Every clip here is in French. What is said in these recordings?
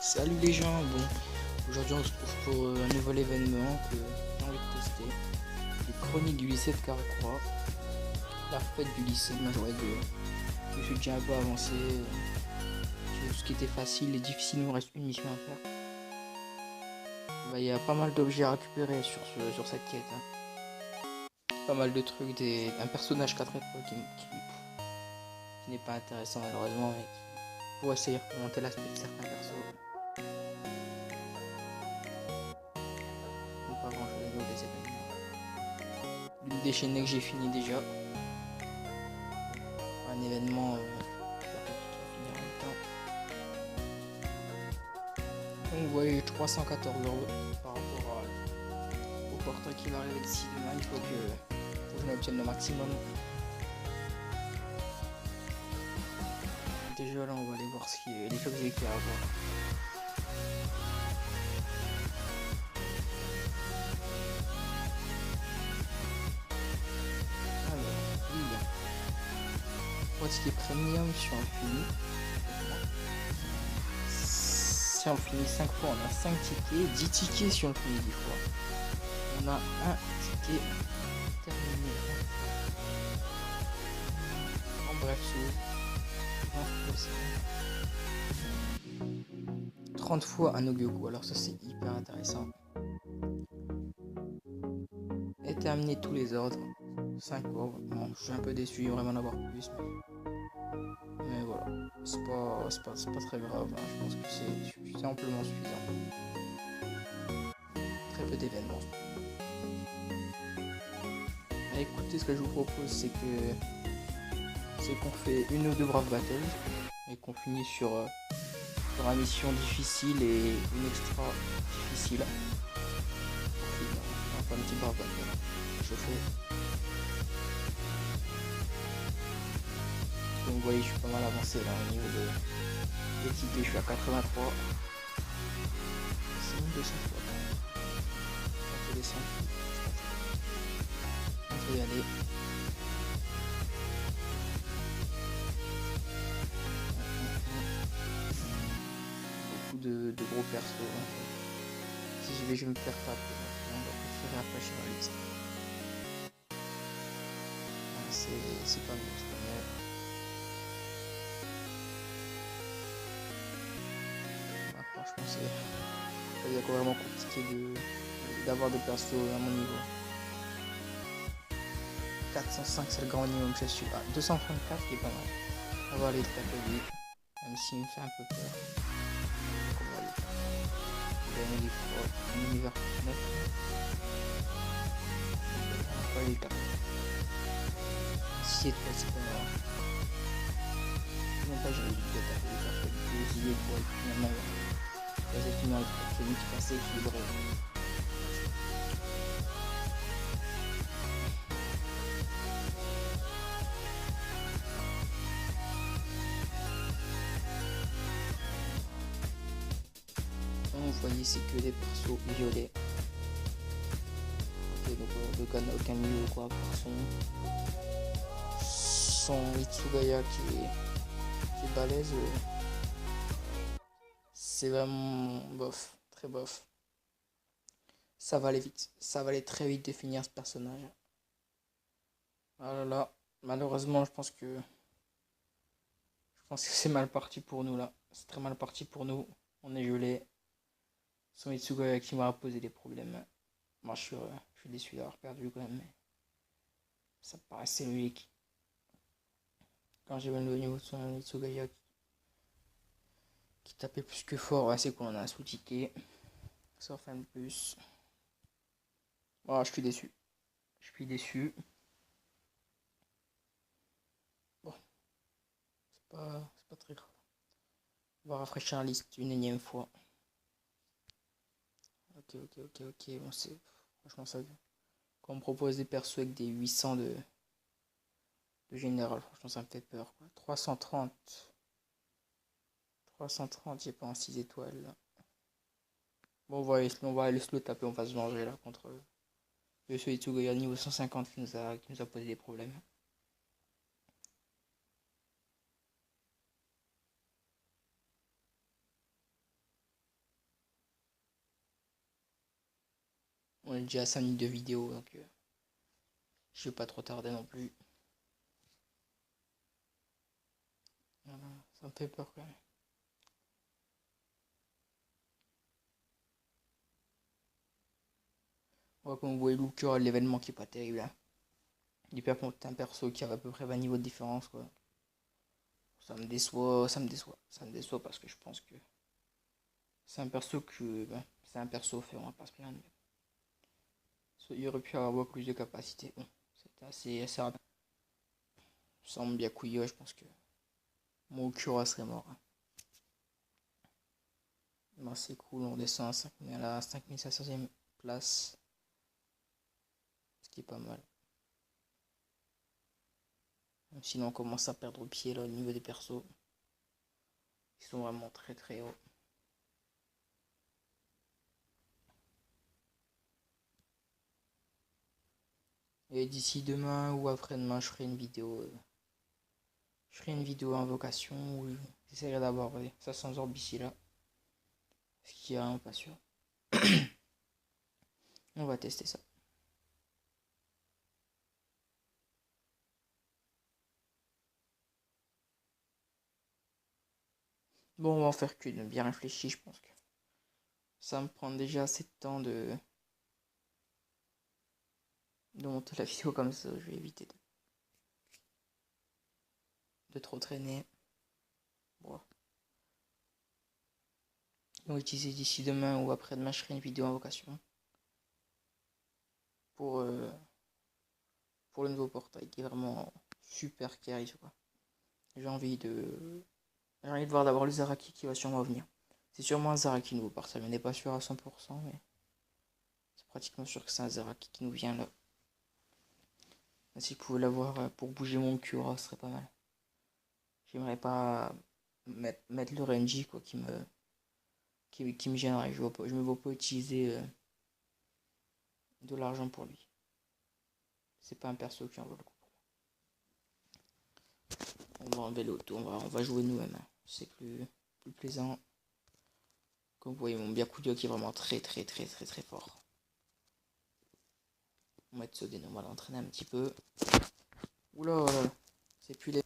Salut les gens, bon, aujourd'hui on se trouve pour un nouvel événement que j'ai envie de tester. Les chroniques du lycée de Caracroix, la fête du lycée de Majoret 2. Je suis déjà un peu avancé, tout ce qui était facile et difficile, il nous reste une mission à faire. Il y a pas mal d'objets à récupérer sur cette quête. Pas mal de trucs, un personnage 4 étoiles qui n'est pas intéressant malheureusement, mais qui pourrait essayer de remonter l'aspect de certains persos. Donc pas grand chose à nous des événements. L'une déchaînée que j'ai fini déjà. Un événement qui va finir en même temps. Donc vous voyez 314 euros par rapport au portrait qui va arriver d'ici demain. Il faut que je m'obtienne le maximum. Déjà là on va aller voir les objets qu'il y a à voir. Alors, oui. Moi ce qui est premium si on finit. Si on finit 5 fois, on a 5 tickets, 10 tickets si on le finit 10 fois. On a un ticket terminé. En bref, c'est 30 fois un Ogyoku, alors ça c'est hyper intéressant. Et terminer tous les ordres. 5 ordres. Bon, je suis un peu déçu, il y aurait en avoir plus. Mais voilà, c'est pas très grave, hein. Je pense que c'est amplement suffisant. Très peu d'événements. Écoutez, ce que je vous propose, c'est qu'on fait une ou deux braves battles et qu'on finit sur une mission difficile et une extra difficile. On fait un petit brave battle. Je fais. Donc vous voyez, je suis pas mal avancé là au niveau des tickets, je suis à 83. C'est 1200 fois. On peut descendre. On peut y aller. Beaucoup de gros persos. Hein. Si j'y vais, je vais me faire taper. On va préférer après la liste. C'est pas mieux, c'est pas mieux. Ah, franchement, c'est vraiment compliqué d'avoir des persos à mon niveau. 405 c'est le grand minimum que je suis. 234 qui est pas mal. On va aller le taper lui. Même s'il me fait un peu peur. On va aller. Gagner des fois. Un univers 9. On va aller le taper. Si c'est toi, c'est pas grave. Même pas j'avais dû le taper. Parce que les idées pour être finalement. C'est finalement celui qui passait équilibré. Vous voyez, c'est que des persos violets. Ok, donc le gars n'a aucun milieu quoi pour son Itsugaya qui est balèze. C'est vraiment bof, très bof. Ça va aller vite, ça va aller très vite de finir ce personnage. Ah là là, malheureusement je pense que c'est mal parti pour nous là. C'est très mal parti pour nous. On est gelé. Son Itsugaya qui m'a posé des problèmes. Moi je suis déçu d'avoir perdu quand même. Mais ça me paraissait logique. Quand j'ai vu le niveau de son Itsugaya qui tapait plus que fort, c'est qu'on a un sous-ticket. Sauf un de plus. Oh, je suis déçu. Je suis déçu. Bon, c'est pas très grave. On va rafraîchir la liste une énième fois. Ok. Bon, c'est franchement ça. Quand on me propose des persos avec des 800 de général, franchement ça me fait peur. Quoi. 330, j'ai pas un 6 étoiles. Là. Bon, on va aller se le taper, on va se venger là contre le Itsugaya niveau 150 qui nous a posé des problèmes. On est déjà à 5 minutes de vidéo, donc je vais pas trop tarder non plus. Voilà, ça me fait peur quand même. Ouais, comme vous voyez, Looker, l'événement qui est pas terrible. Hein. Il perd contre un perso qui a à peu près 20 niveaux de différence, quoi. Ça me déçoit, ça me déçoit. Ça me déçoit parce que je pense que c'est un perso que. Ben, c'est un perso fait, on va pas se plaindre. Il aurait pu avoir plus de capacité. Bon, c'était assez rapide. Sans Byakuya, je pense que mon Okura serait mort. Hein. Ben, c'est cool, on descend à la 5500e place. Ce qui est pas mal. Sinon, on commence à perdre pied là au niveau des persos. Ils sont vraiment très très hauts. Et d'ici demain ou après-demain, je ferai une vidéo. Je ferai une vidéo invocation où j'essaierai d'avoir 500 orbes d'ici là. Ce qui est vraiment pas sûr. On va tester ça. Bon, on va en faire qu'une bien réfléchie, je pense que ça me prend déjà assez de temps de monter la vidéo comme ça. Je vais éviter de trop traîner. Bon. Donc, d'ici demain ou après-demain, je ferai une vidéo invocation pour le nouveau portail qui est vraiment super carré, quoi. J'ai envie de voir d'abord le Zaraki qui va sûrement venir. C'est sûrement un Zaraki nouveau portail, mais on n'est pas sûr à 100%, mais c'est pratiquement sûr que c'est un Zaraki qui nous vient là. Si je pouvais l'avoir pour bouger mon Cura, ce serait pas mal. J'aimerais pas mettre le Renji quoi, qui me gênerait. Je me vois pas utiliser de l'argent pour lui. C'est pas un perso qui en vaut le coup. On va enlever l'auto, on va jouer nous-mêmes. Hein. C'est plus plaisant. Comme vous voyez, mon Byakuya qui est vraiment très très très très très fort. On va mettre Soden, on va l'entraîner un petit peu. Oula, c'est plus les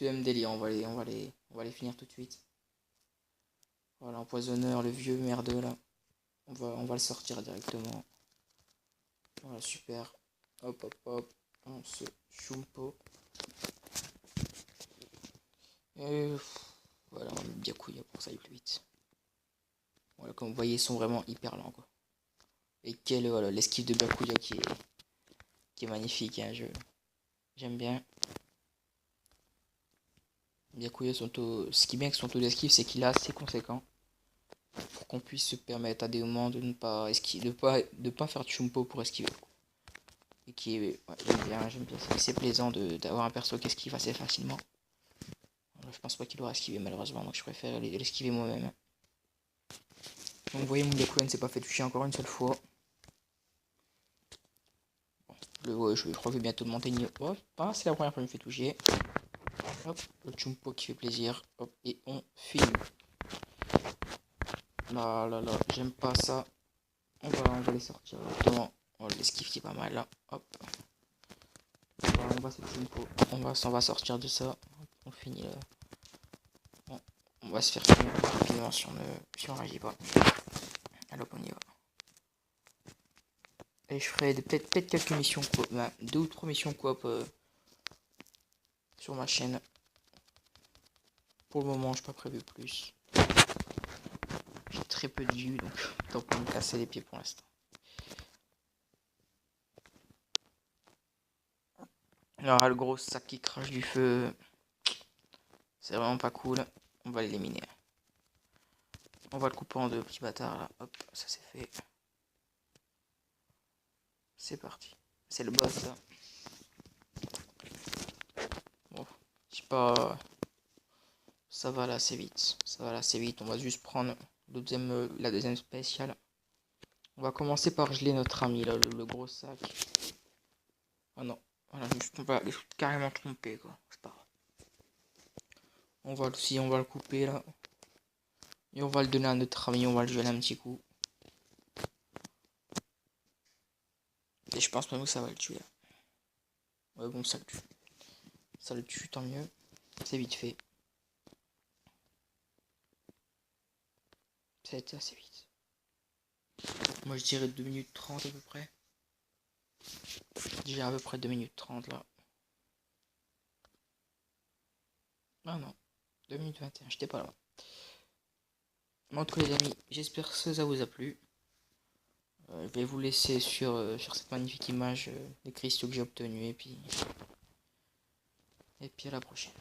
mêmes délires, on va les finir tout de suite. Voilà, l'empoisonneur, le vieux merdeux là. On va le sortir directement. Voilà, super. Hop hop hop. On se chumpo. Et voilà, on met Byakuya pour ça aller plus vite. Voilà, comme vous voyez, ils sont vraiment hyper lents quoi. Et quel voilà, l'esquive de Byakuya qui est magnifique, hein, j'aime bien. Byakuya, ce qui est bien avec son taux d'esquive, c'est qu'il est assez conséquent pour qu'on puisse se permettre à des moments de ne pas esquiver, de pas faire de chumpo pour esquiver. Et qui est, ouais, j'aime bien, c'est plaisant d'avoir un perso qui esquive assez facilement. Je pense pas qu'il aura esquivé malheureusement, donc je préfère l'esquiver moi-même. Donc vous voyez, mon Byakuya ne s'est pas fait toucher encore une seule fois. Bon, je crois que je vais bientôt monter niveau. Oh, c'est la première fois que je me fais toucher. Hop, le chumpo qui fait plaisir. Hop, et on filme. Là, j'aime pas ça. On va les sortir directement. On l'esquive qui est pas mal là. Hop. Voilà, on va cette chumpo. On va sortir de ça. On finit là. Bon, on va se faire finir rapidement si on réagit pas. Alors on y va. Et je ferai peut-être quelques missions coop, 2 ou 3 missions coop sur ma chaîne. Pour le moment, je n'ai pas prévu plus. J'ai très peu de vues, donc tant pour me casser les pieds pour l'instant. Alors, le gros sac qui crache du feu, c'est vraiment pas cool. On va l'éliminer. On va le couper en deux, petit bâtard là. Hop, ça c'est fait. C'est parti. C'est le boss là. Bon, je sais pas. Ça va là assez vite. Ça va là assez vite. On va juste prendre la deuxième spéciale. On va commencer par geler notre ami là, le gros sac. Oh non. Voilà, on va carrément tromper quoi. C'est pas grave. On va le couper là. Et on va le donner à notre ami, on va le geler un petit coup. Et je pense même que ça va le tuer. Ouais, bon, ça le tue. Ça le tue, tant mieux. C'est vite fait. Ça a été assez vite. Moi, je dirais 2 minutes 30 à peu près. J'ai à peu près 2 minutes 30 là. Ah non, 2 minutes 21, j'étais pas là. En tout cas les amis, j'espère que ça vous a plu. Je vais vous laisser sur cette magnifique image des cristaux que j'ai obtenus et puis à la prochaine.